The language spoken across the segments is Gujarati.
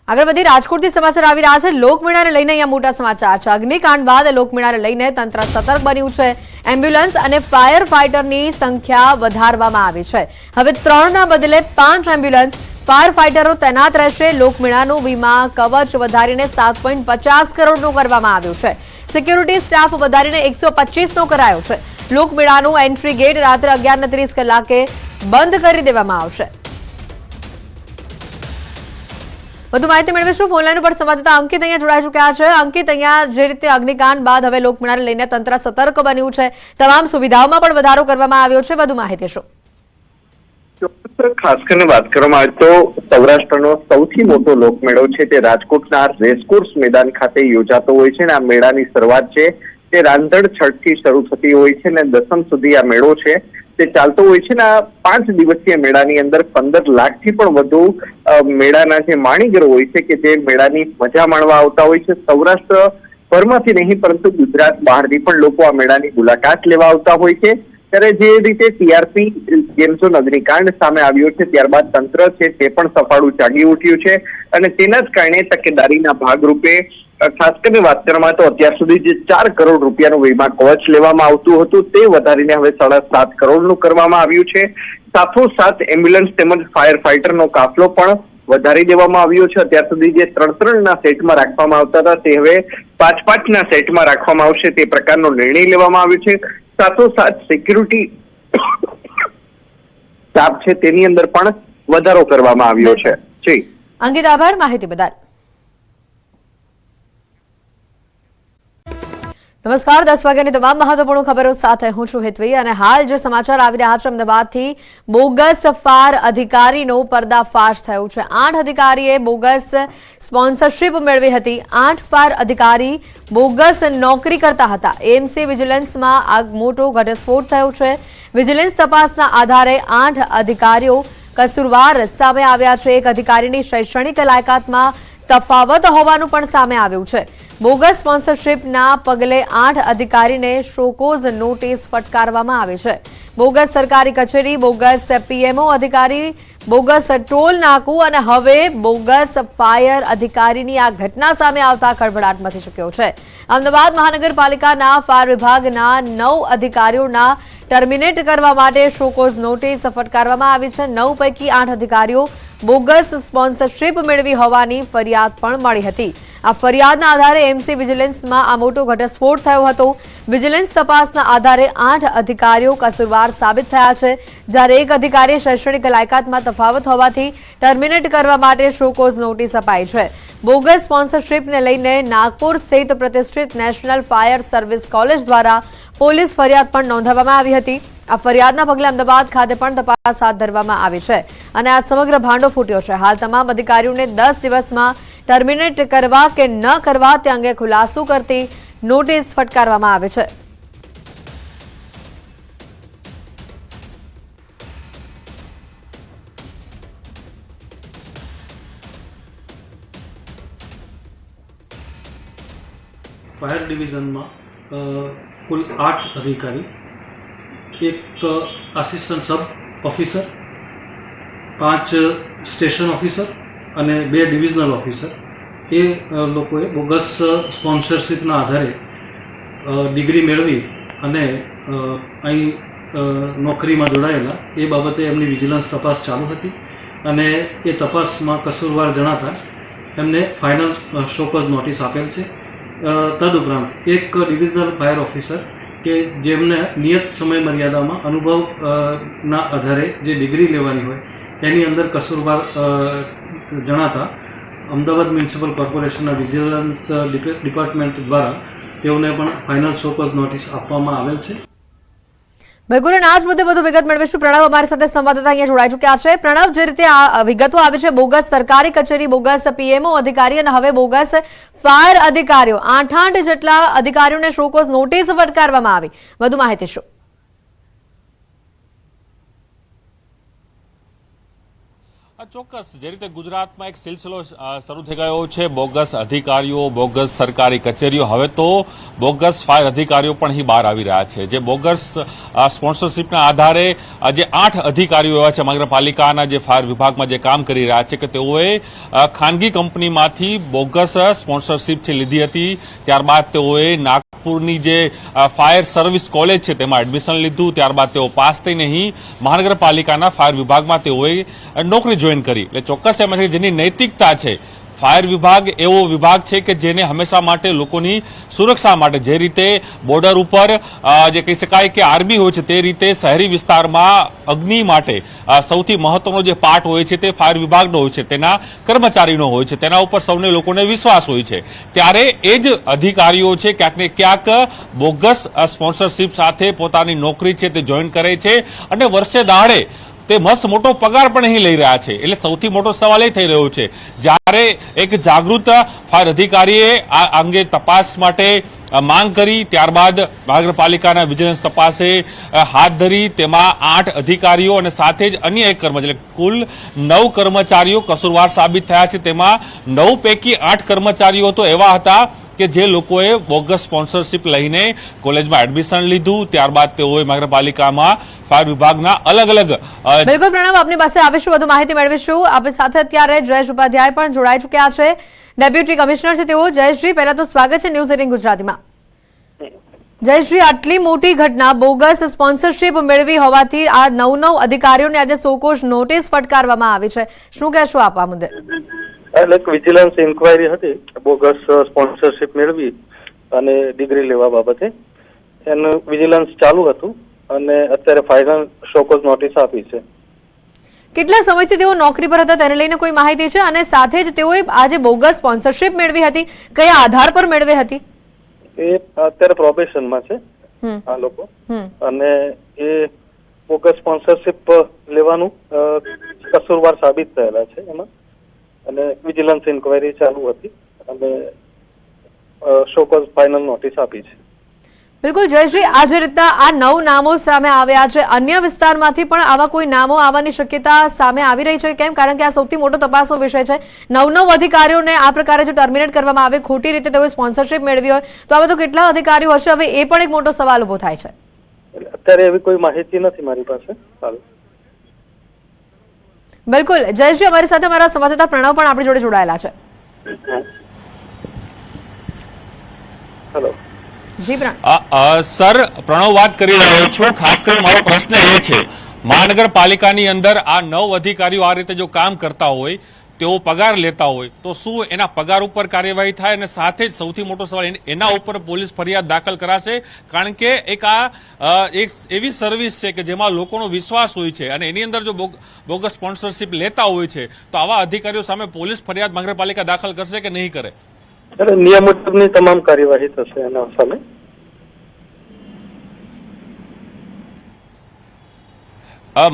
આગળ વધી રાજકોટથી સમાચાર આવી રહ્યા છે। લોકમેળાને લઈને અહીંયા મોટા સમાચાર છે। અગ્નિકાંડ બાદ લોકમેળાને લઈને તંત્ર સતર્ક બન્યું છે। એમ્બ્યુલન્સ અને ફાયર ફાઈટરની સંખ્યા વધારવામાં આવી છે। હવે 3ના બદલે 5 એમ્બ્યુલન્સ ફાયર ફાઈટરો તૈનાત રહેશે। લોકમેળાનું વીમા કવચ વધારીને 7.50 કરોડનું કરવામાં આવ્યું છે। સિક્યુરિટી સ્ટાફ વધારીને 125નો કરાયો છે। લોકમેળાનું એન્ટ્રી ગેટ રાત્રે 11:30 કલાકે બંધ કરી દેવામાં આવશે। વધુ માહિતી મેળવીશું ફોનલાઈન ઉપર સંવાદદાતા અંકિત અહીંયા જોડાઈ ચૂક્યા છે। અંકિત, અહીંયા જે રીતે અગ્નિકાંડ બાદ હવે લોકમેળાને લઈને તંત્ર સતર્ક બન્યું છે, તમામ સુવિધાઓમાં પણ વધારો કરવામાં આવ્યો છે, વધુ માહિતી શું? ખાસ કરીને વાત કરવામાં આવે તો સૌરાષ્ટ્રનો સૌથી મોટો લોકમેળો છે તે રાજકોટના રેસકોર્સ મેદાન ખાતે યોજાતો હોય છે અને આ મેળાની શરૂઆત છે તે રાંધણ છઠથી શરૂ થતી હોય છે અને દસમ સુધી આ મેળો છે તે ચાલતો હોય છે ને આ 5 દિવસીય મેળાની અંદર 15 લાખથી પણ વધુ મેળાના જે માણીગરો હોય છે કે જે મેળાની મજા માણવા આવતા હોય છે। સૌરાષ્ટ્ર ભરમાંથી નહીં પરંતુ ગુજરાત બહારથી પણ લોકો આ મેળાની મુલાકાત લેવા આવતા હોય છે। ત્યારે જે રીતે ટીઆરપી ગેમ ઝોન અગ્નિકાંડ સામે આવ્યો છે ત્યારબાદ તંત્ર છે તે પણ સફાળું જાગી ઉઠ્યું છે અને તેના જ કારણે તકેદારીના ભાગરૂપે ખાસ કરીને વાત કરવામાં તો અત્યાર સુધી જે 4 કરોડ રૂપિયાનું વીમા કવચ લેવામાં આવતું હતું તે વધારીને હવે 7.5 કરોડનું કરવામાં આવ્યું છે। સાથોસાથ એમ્બ્યુલન્સ તેમજ ફાયર ફાઈટરનો કાફલો પણ વધારી દેવામાં આવ્યો છે। અત્યાર સુધી જે 3-3ના સેટમાં રાખવામાં આવતા હતા તે હવે 5-5ના સેટમાં રાખવામાં આવશે તે પ્રકારનો નિર્ણય લેવામાં આવ્યો છે। સાથોસાથ સિક્યુરિટી સ્ટાફ છે તેની અંદર પણ વધારો કરવામાં આવ્યો છે। જી અંકિત, આભાર માહિતી બદલ। નમસ્કાર, 10 વાગ્યાની તમામ મહત્વપૂર્ણ ખબરો સાથે હું છું હેતવી અને હાલ જે સમાચાર આવી રહ્યા છે અમદાવાદથી બોગસ ફાયર અધિકારીનો પર્દાફાશ થયો છે। 8 અધિકારીએ બોગસ સ્પોન્સરશીપ મેળવી હતી। 8 ફાયર અધિકારી બોગસ નોકરી કરતા હતા। એએમસી વિજિલન્સમાં આ મોટો ઘટસ્ફોટ થયો છે। વિજિલન્સ તપાસના આધારે 8 અધિકારીઓ કસૂરવાર સામે આવ્યા છે। એક અધિકારીની શૈક્ષણિક લાયકાતમાં તફાવત હોવાનું પણ સામે આવ્યું છે। બોગસ સ્પોન્સરશીપના પગલે 8 અધિકારીને શોકોઝ નોટિસ ફટકારવામાં આવી છે। બોગસ સરકારી કચેરી, બોગસ પીએમઓ અધિકારી, બોગસ ટોલ નાકું અને હવે બોગસ ફાયર અધિકારીની આ ઘટના સામે આવતા ખળભળાટ મચી ચૂક્યો છે। અમદાવાદ મહાનગરપાલિકાના ફાયર વિભાગના 9 અધિકારીઓના ટર્મિનેટ કરવા માટે શોકોઝ નોટિસ ફટકારવામાં આવી છે। 9 પૈકી 8 અધિકારીઓ બોગસ સ્પોન્સરશીપ મેળવી હોવાની ફરિયાદ પણ મળી હતી। આ ફરિયાદના આધારે એમસી વિજિલન્સમાં આ મોટો ઘટસ્ફોટ થયો હતો। વિજિલન્સ તપાસના આધારે 8 અધિકારીઓ કસૂરવાર સાબિત થયા છે, જ્યારે એક અધિકારી શૈક્ષણિક લાયકાતમાં તફાવત હોવાથી ટર્મિનેટ કરવા માટે શોકોઝ નોટિસ અપાઈ છે। બોગસ સ્પોન્સરશીપને લઈને નાગપુર સ્થિત પ્રતિષ્ઠિત નેશનલ ફાયર સર્વિસ કોલેજ દ્વારા પોલીસ ફરિયાદ પણ નોંધાવવામાં આવી હતી। આ ફરિયાદના પગલે અમદાવાદ ખાતે પણ તપાસ હાથ ધરવામાં આવી છે અને આ સમગ્ર ભાંડો ફૂટ્યો છે। હાલ તમામ અધિકારીઓને 10 દિવસમાં ટર્મિનેટ કરવા કે ન કરવા તે અંગે ખુલાસો કરતી નોટિસ ફટકારવામાં આવે છે। ફાયર ડિવિઝનમાં કુલ 8 અધિકારી, એક આસિસ્ટન્ટ સબ ઓફિસર, 5 સ્ટેશન ઓફિસર અને 2 ડિવિઝનલ ઓફિસર એ લોકોએ બોગસ સ્પોન્સરશીપના આધારે ડિગ્રી મેળવી અને અહીં નોકરીમાં જોડાયેલા એ બાબતે એમની વિજિલન્સ તપાસ ચાલુ હતી અને એ તપાસમાં કસૂરવાર જણાતા એમને ફાઇનલ શોકોઝ નોટિસ આપેલ છે। તદુપરાંત એક ડિવિઝનલ ફાયર ઓફિસર કે જેમને નિયત સમય મર્યાદામાં અનુભવના આધારે જે ડિગ્રી લેવાની હોય એની અંદર કસૂરવાર જણાતા અમદાવાદ મ્યુનિસિપલ કોર્પોરેશનના વિજિલન્સ ડિપાર્ટમેન્ટ દ્વારા તેઓને પણ ફાઇનલ શોકોઝ નોટિસ આપવામાં આવેલ છે। બિલકુલ, અને આ જ મુદ્દે વધુ વિગત મેળવીશું। પ્રણવ અમારી સાથે સંવાદદાતા અહીંયા જોડાઈ ચૂક્યા છે। પ્રણવ, જે રીતે આ વિગતો આવી છે, બોગસ સરકારી કચેરી, બોગસ પીએમઓ અધિકારી અને હવે બોગસ ફાયર અધિકારીઓ, 8 જેટલા અધિકારીઓને શોકોઝ નોટિસ ફટકારવામાં આવી, વધુ માહિતી શું? ચોક્કસ જે રીતે ગુજરાતમાં એક સિલસિલો શરૂ થઈ ગયો છે બોગસ અધિકારીઓ, બોગસ સરકારી કચેરીઓ, હવે તો બોગસ ફાયર અધિકારીઓ પણ અહીં બહાર આવી રહ્યા છે. જે બોગસ સ્પોન્સરશીપના આધારે જે 8 અધિકારીઓ એવા છે મહાનગરપાલિકાના જે ફાયર વિભાગમાં જે કામ કરી રહ્યા છે કે તેઓએ ખાનગી કંપનીમાંથી બોગસ સ્પોન્સરશીપ છે લીધી હતી. ત્યારબાદ તેઓએ નાગપુરની જે ફાયર સર્વિસ કોલેજ છે તેમાં એડમિશન લીધું. ત્યારબાદ તેઓ પાસ થઈને અહીં મહાનગરપાલિકાના ફાયર વિભાગમાં તેઓએ નોકરી જોઈન કરી. એટલે ચોક્કસ એમ છે કે જેની નૈતિકતા છે, ફાયર વિભાગ એવો વિભાગ છે કે જેને હંમેશા માટે લોકોની સુરક્ષા માટે, જે રીતે બોર્ડર ઉપર જે કહી શકાય કે આર્મી હોય છે તે રીતે શહેરી વિસ્તારમાં અગ્નિ માટે સૌથી મહત્વનો જે પાર્ટ હોય છે તે ફાયર વિભાગનો હોય છે, તેના કર્મચારીનો હોય છે, તેના ઉપર સૌને લોકોને વિશ્વાસ હોય છે. ત્યારે એ જ અધિકારીઓ છે ક્યાંક ને ક્યાંક બોગસ સ્પોન્સરશીપ સાથે પોતાની નોકરી છે તે જોઈન કરે છે અને વર્ષે દાડે તે મસ્ત મોટો પગાર પણ અહીં લઈ રહ્યા છે. એટલે સૌથી મોટો સવાલ એ થઈ રહ્યો છે, જ્યારે એક જાગૃત ફાયર અધિકારીએ આ અંગે તપાસ માટે માંગ કરી, ત્યારબાદ મહાનગરપાલિકાના વિજિલન્સ તપાસે હાથ ધરી. તેમાં 8 અધિકારીઓ અને સાથે જ અન્ય એક કર્મચારી, કુલ 9 કર્મચારીઓ કસૂરવાર સાબિત થયા છે. તેમાં 9 પૈકી 8 કર્મચારીઓ તો એવા હતા કે જે લોકોએ બોગસ સ્પોન્સરશીપ લઈને કોલેજમાં એડમિશન લીધું. ત્યારબાદ તેઓએ મહાનગરપાલિકામાં ફાયર વિભાગના અલગ અલગ બિલકુલ પ્રણવ, આપની પાસે આવીશું, વધુ માહિતી મેળવીશું. આપણી સાથે અત્યારે જયેશ ઉપાધ્યાય પણ જોડાઈ ચૂક્યા છે, ડેપ્યુટી કમિશનર છે તેઓ. જયેશજી, પહેલા તો સ્વાગત છે ન્યૂઝ 18 ગુજરાતીમાં. જયેશજી, આટલી મોટી ઘટના, બોગસ સ્પોન્સરશીપ મેળવી હોવાથી આ 9 અધિકારીઓને આજે સોકોશ નોટિસ ફટકારવામાં આવી છે, શું કહેશો આપ આ મુદ્દે? એટલે વિજિલન્સ ઇન્કવાયરી હતી બોગસ સ્પોન્સરશીપ મેળવી અને ડિગ્રી લેવા બાબતે. એનું વિજિલન્સ ચાલુ હતું અને અત્યારે ફાઇનલ શોકોઝ નોટિસ આપી છે. કેટલા સમયથી તેઓ નોકરી પર હતા તેને લઈને કોઈ માહિતી છે? અને સાથે જ તેઓએ આજે બોગસ સ્પોન્સરશીપ મેળવી હતી, કયા આધાર પર મેળવી હતી? એ અત્યારે પ્રોબેશનમાં છે આ લોકો, અને એ બોગસ સ્પોન્સરશીપ લેવાનું કસૂરવાર સાબિત થયેલા છે એમાં, અને વિજિલન્સ ઇન્કવાયરી ચાલુ હતી અને શોકોઝ ફાઇનલ નોટિસ આપી છે. બિલકુલ જયેશજી, આ જે રીતના આ 9 નામો સામે આવ્યા છે, અન્ય વિસ્તારમાંથી પણ આવા કોઈ નામો આવવાની શક્યતા સામે આવી રહી છે કેમ? કારણ કે આ સૌથી મોટો તપાસનો વિષય છે. 9 અધિકારીઓને આ પ્રકારે જો ટર્મિનેટ કરવામાં આવે, ખોટી રીતે તેઓએ સ્પોન્સરશીપ મેળવી હોય, તો આવા તો કેટલા અધિકારીઓ હશે? હવે એ પણ એક મોટો સવાલ ઉભો થાય છે. અત્યારે એવી કોઈ માહિતી નથી મારી પાસે. બિલકુલ જયેશજી, અમારી સાથે અમારા સંવાદદાતા પ્રણવ પણ આપણી જોડે જોડાયેલા છે. હેલો જી પ્રણવ. સર, પ્રણવ વાત કરી રહ્યો છું. ખાસ કરીને મારો પ્રશ્ન એ છે, મહાનગરપાલિકાની અંદર આ 9 અધિકારીઓ આ રીતે જો કામ કરતા હોય, તેઓ પગાર લેતા હોય, તો શું એના પગાર ઉપર કાર્યવાહી થાય? અને સાથે જ સૌથી મોટો સવાલ, એના ઉપર પોલીસ ફરિયાદ દાખલ કરાશે? કારણ કે એક એવી સર્વિસ છે કે જેમાં લોકોનો વિશ્વાસ હોય છે, અને એની અંદર જો બોગસ સ્પોન્સરશીપ લેતા હોય છે, તો આવા અધિકારીઓ સામે પોલીસ ફરિયાદ મહાનગરપાલિકા દાખલ કરશે કે નહીં કરે? એટલે નિયમ મુજબની તમામ કાર્યવાહી થશે એના સામે.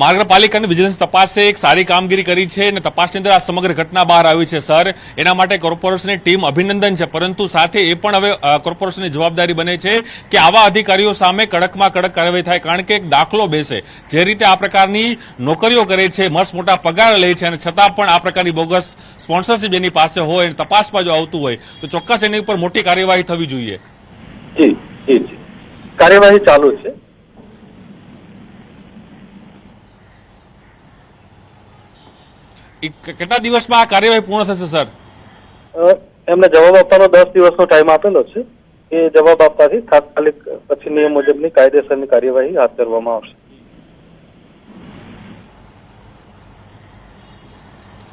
મહાનગરપાલિકાની વિજિલન્સ તપાસે એક સારી કામગીરી કરી છે અને તપાસની અંદર આ સમગ્ર ઘટના બહાર આવી છે. સર, એના માટે કોર્પોરેશનની ટીમ અભિનંદન છે, પરંતુ સાથે એ પણ હવે કોર્પોરેશનની જવાબદારી બને છે કે આવા અધિકારીઓ સામે કડકમાં કડક કાર્યવાહી થાય. કારણ કે એક દાખલો બેસે, જે રીતે આ પ્રકારની નોકરીઓ કરે છે, મસ્ત મોટા પગાર લે છે, અને છતાં પણ આ પ્રકારની બોગસ સ્પોન્સરશીપ જેની પાસે હોય અને તપાસમાં જો આવતું હોય, તો ચોક્કસ એની ઉપર મોટી કાર્યવાહી થવી જોઈએ. જી જી જી, કાર્યવાહી ચાલુ છે. કેટલા દિવસમાં આ કાર્યવાહી પૂર્ણ થશે સર? એમને જવાબ આપવાનો 10 દિવસનો ટાઈમ આપેલો છે. એ જવાબ આપવાથી તાત્કાલિક પછી નિયમ મુજબની કાયદેસરની કાર્યવાહી હાથ ધરવામાં આવશે.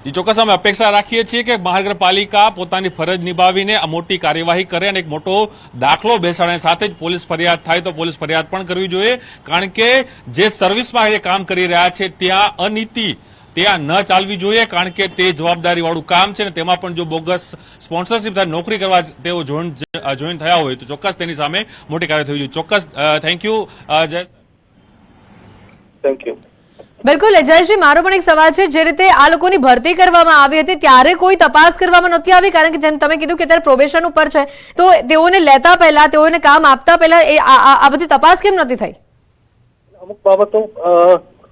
એ ચોક્કસ અમે અપેક્ષા રાખીએ છીએ કે મહાનગરપાલિકા પોતાની ફરજ નિભાવીને આ મોટી કાર્યવાહી કરે અને એક મોટો દાખલો બેસાડે. સાથે જ પોલીસ ફરિયાદ થાય તો પોલીસ ફરિયાદ પણ કરવી જોઈએ, કારણ કે જે સર્વિસમાં એ કામ કરી રહ્યા છે ત્યાં અનીતિ ત્યાં ન ચાલવી જોઈએ, કારણ કે તે જવાબદારી વાળું કામ છે, ને તેમાં પણ જો બોગસ સ્પોન્સરશીપ નોકરી કરવા તેઓ જોઈન થયા હોય તો ચોક્કસ તેની સામે મોટી કાર્યવાહી થવી જોઈએ. ચોક્કસ. થેન્ક યુ જય. Thank you. બિલકુલ જયેશજી, મારો પણ એક સવાલ છે, જે રીતે આ લોકોની ભરતી કરવામાં આવી હતી ત્યારે કોઈ તપાસ કરવામાં નહોતી આવી? કારણ કે જેમ તમે કીધું કે અત્યારે પ્રોબેશન ઉપર છે, તો તેઓને લેતા પહેલા, તેઓને કામ આપતા પહેલા આ બધી તપાસ કેમ નથી થઈ? અમુક બાબતો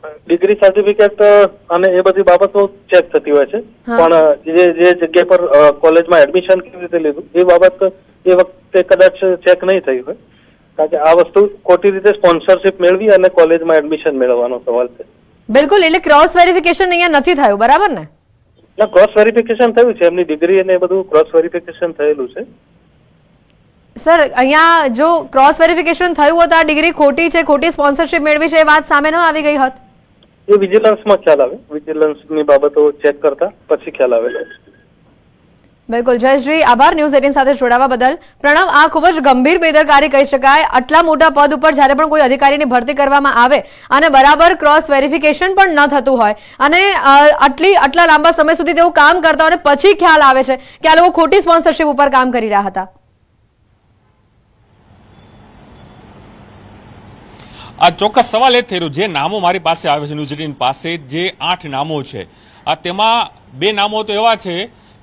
ડિગ્રી સર્ટિફિકેટ અને એ બધી બાબતો ચેક થતી હોય છે, પણ જે જગ્યા પર કોલેજમાં એડમિશન કેવી રીતે લીધું એ બાબત એ વખતે કદાચ ચેક નહીં થઈ હોય, કારણ કે આ વસ્તુ ખોટી રીતે સ્પોન્સરશિપ મેળવી અને કોલેજમાં એડમિશન મેળવવાનો સવાલ છે. બિલકુલ, એટલે ક્રોસ વેરિફિકેશન અહીંયા નથી થયું, બરાબર ને? ના, ક્રોસ વેરિફિકેશન થયું છે, એમની ડિગ્રી અને એ બધું ક્રોસ વેરિફિકેશન થયેલું છે. સર, અહીંયા જો ક્રોસ વેરિફિકેશન થયું હોત, આ ડિગ્રી ખોટી છે, ખોટી સ્પોન્સરશિપ મેળવી છે, એ વાત સામે ન આવી ગઈ હોત? એ વિજિલન્સમાં ખ્યાલ આવે, વિજિલન્સની બાબતો ચેક કરતા પછી ખ્યાલ આવેલો. બિલકુલ જયશ્રી, આભાર ન્યૂઝ 18 સાથે જોડાવા બદલ. પ્રણવ, આ ખૂબ જ ગંભીર બેદરકારી કહી શકાય. આટલા મોટા પદ ઉપર જ્યારે પણ કોઈ અધિકારીની ભરતી કરવામાં આવે અને બરાબર ક્રોસ વેરિફિકેશન પણ ન થતું હોય અને આટલા લાંબા સમય સુધી તેઓ કામ કરતા હોય, પછી ખ્યાલ આવે છે કે આ લોકો ખોટી સ્પોન્સરશિપ ઉપર કામ કરી રહ્યા હતા. આ ચોક્કસ સવાલ એ થઈ રહ્યો, જે નામો મારી પાસે આવે છે ન્યૂઝ 18 પાસે, જે 8 નામો છે, તેમાં 2 નામો તો એવા છે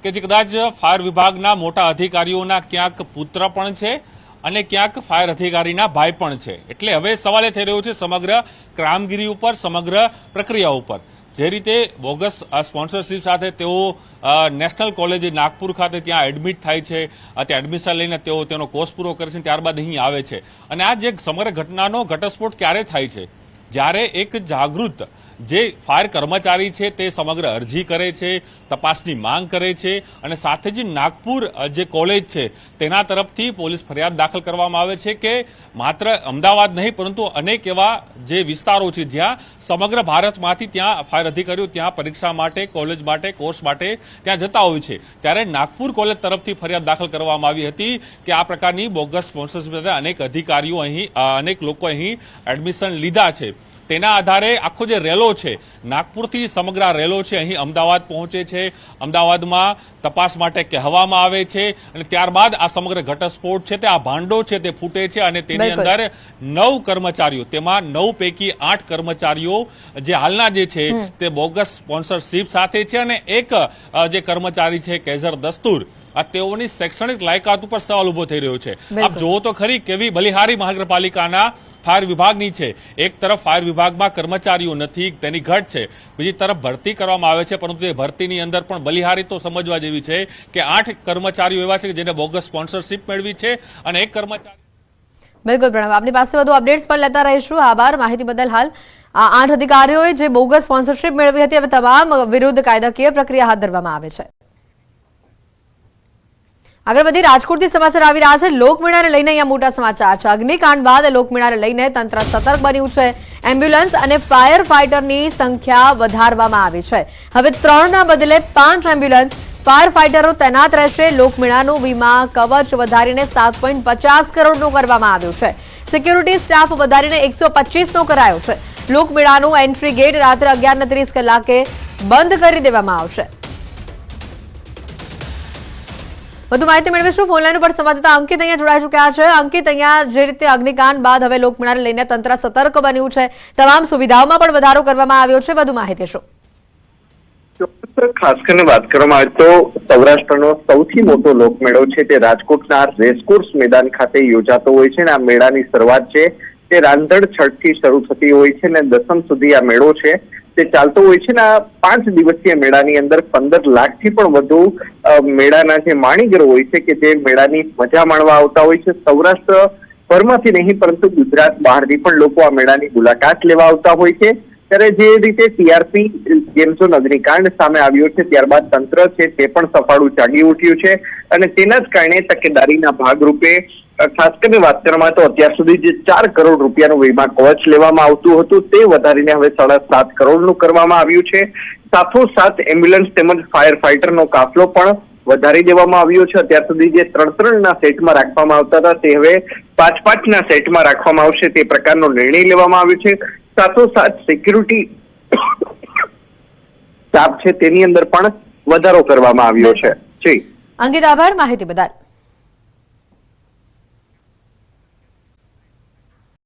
કે જે કદાચ ફાયર વિભાગના મોટા અધિકારીઓના ક્યાંક પુત્ર પણ છે અને ક્યાંક ફાયર અધિકારીના ભાઈ પણ છે. એટલે હવે સવાલ એ થઈ રહ્યો છે સમગ્ર કામગીરી ઉપર, સમગ્ર પ્રક્રિયા ઉપર. જે રીતે બોગસ સ્પોન્સરશિપ સાથે તેઓ નેશનલ કોલેજ નાગપુર ખાતે ત્યાં એડમિટ થાય છે, ત્યાં એડમિશન લઈને તેઓ તેનો કોર્સ પૂરો કરે છે, ત્યારબાદ અહીં આવે છે. અને આ જે સમગ્ર ઘટનાનો ઘટસ્ફોટ ક્યારે થાય છે? જ્યારે એક જાગૃત જે ફાયર કર્મચારી છે તે સમગ્ર અરજી કરે છે, તપાસની માંગ કરે છે અને સાથે જ નાગપુર જે કોલેજ છે તેના તરફથી પોલીસ ફરિયાદ દાખલ કરવામાં આવે છે કે માત્ર અમદાવાદ નહીં પરંતુ અનેક એવા જે વિસ્તારો છે જ્યાં સમગ્ર ભારતમાંથી ત્યાં ફાયર અધિકારીઓ ત્યાં પરીક્ષા માટે, કોલેજ માટે, કોર્સ માટે ત્યાં જતા હોય છે. ત્યારે નાગપુર કોલેજ તરફથી ફરિયાદ દાખલ કરવામાં આવી હતી કે આ પ્રકારની બોગસ સ્પોન્સરશિપ સાથે અનેક અધિકારીઓ અહીં, અનેક લોકો અહીં એડમિશન લીધા છે. તેના આધારે આખો જે રેલો છે, નાગપુરથી સમગ્ર રેલો છે, અહીં અમદાવાદ પહોંચે છે. અમદાવાદમાં તપાસ માટે કહેવામાં આવે છે અને ત્યારબાદ આ સમગ્ર ઘટસ્ફોટ છે તે આ ભાંડો છે તે ફૂટે છે અને તેની અંદર 9 કર્મચારીઓ, તેમાં 9 પૈકી 8 કર્મચારીઓ જે હાલના જે છે તે બોગસ સ્પોન્સરશિપ સાથે છે અને એક જે કર્મચારી છે કેઝર દસ્તુર, આ તેઓની શૈક્ષણિક લાયકાત ઉપર સવાલ ઉભો થઈ રહ્યો છે. આપ જુઓ તો ખરી કેવી બલિહારી મહાનગરપાલિકાના ફાયર વિભાગની છે. એક તરફ ફાયર વિભાગમાં કર્મચારીઓ નથી, તેની ઘટ છે, બીજી તરફ ભરતી કરવામાં આવે છે, પરંતુ એ ભરતીની અંદર પણ બલિહારી તો સમજવા જેવી છે કે 8 કર્મચારીઓ એવા છે કે જેને બોગસ સ્પોન્સરશિપ મેળવી છે અને એક કર્મચારી. બિલકુલ પ્રણવ, આપની પાસે વધુ અપડેટ્સ પણ લેતા રહીશું. આભાર માહિતી બદલ. હાલ આ 8 અધિકારીઓએ જે બોગસ સ્પોન્સરશિપ મેળવી હતી, હવે તમામ વિરુદ્ધ કાયદાકીય પ્રક્રિયા હાથ ધરવામાં આવે છે. આગળ વધી રાજકોટથી સમાચાર આવી રહ્યા છે. લોકમેળાને લઈને અહીંયા મોટા સમાચાર છે. અગ્નિકાંડ બાદ લોકમેળાને લઈને તંત્ર સતર્ક બન્યું છે. એમ્બ્યુલન્સ અને ફાયર ફાઈટરની સંખ્યા વધારવામાં આવી છે. હવે 3ના બદલે 5 એમ્બ્યુલન્સ ફાયર ફાઈટરો તૈનાત રહેશે. લોકમેળાનું વીમા કવચ વધારીને 7.50 કરોડનું કરવામાં આવ્યું છે. સિક્યુરિટી સ્ટાફ વધારીને 125નો કરાયો છે. લોકમેળાનું એન્ટ્રી ગેટ રાત્રે 11:30 કલાકે બંધ કરી દેવામાં આવશે. વધુ માહિતી મેળવીશું. ફોનલાઈન ઉપર સંવાદદાતા અંકિત અહીંયા જોડાઈ ચૂક્યા છે. અંકિત, અહીંયા જે રીતે અગ્નિકાંડ બાદ હવે લોકમેળાને લઈને તંત્ર સતર્ક બન્યું છે, તમામ સુવિધાઓમાં પણ વધારો કરવામાં આવ્યો છે, વધુ માહિતી શું? ખાસ કરીને વાત કરવામાં આવે તો સૌરાષ્ટ્રનો સૌથી મોટો લોકમેળો છે તે રાજકોટના રેસકોર્સ મેદાન ખાતે યોજાતો હોય છે અને આ મેળાની શરૂઆત છે તે રાંધણ છઠથી શરૂ થતી હોય છે અને દસમ સુધી આ મેળો છે તે ચાલતો હોય છે. આ 5 દિવસીય મેળાની અંદર 15 લાખથી પણ વધુ મેળાના જે માણીગરો હોય છે કે જે મેળાની મજા માણવા આવતા હોય છે. સૌરાષ્ટ્ર ભરમાંથી નહીં પરંતુ ગુજરાત બહારથી પણ લોકો આ મેળાની મુલાકાત લેવા આવતા હોય છે. ત્યારે જે રીતે ટીઆરપી ગેમ ઝોન અગ્નિકાંડ સામે આવ્યો છે ત્યારબાદ તંત્ર છે તે પણ સફાળું જાગી ઉઠ્યું છે અને તેના જ કારણે તકેદારીના ભાગરૂપે ખાસ કરીને વાત કરવામાં તો અત્યાર સુધી જે 4 કરોડ રૂપિયાનું વીમા કવચ લેવામાં આવતું હતું તે વધારીને હવે 7.5 કરોડનું કરવામાં આવ્યું છે. સાથોસાથ એમ્બ્યુલન્સ તેમજ ફાયર ફાઈટરનો કાફલો પણ વધારી દેવામાં આવ્યો છે. અત્યાર સુધી જે 3-3ના સેટમાં રાખવામાં આવતા હતા તે હવે 5-5ના સેટમાં રાખવામાં આવશે તે પ્રકારનો નિર્ણય લેવામાં આવ્યો છે. સાથોસાથ સિક્યુરિટી સ્ટાફ છે તેની અંદર પણ વધારો કરવામાં આવ્યો છે. જી અંકિત, આભાર માહિતી બદલ.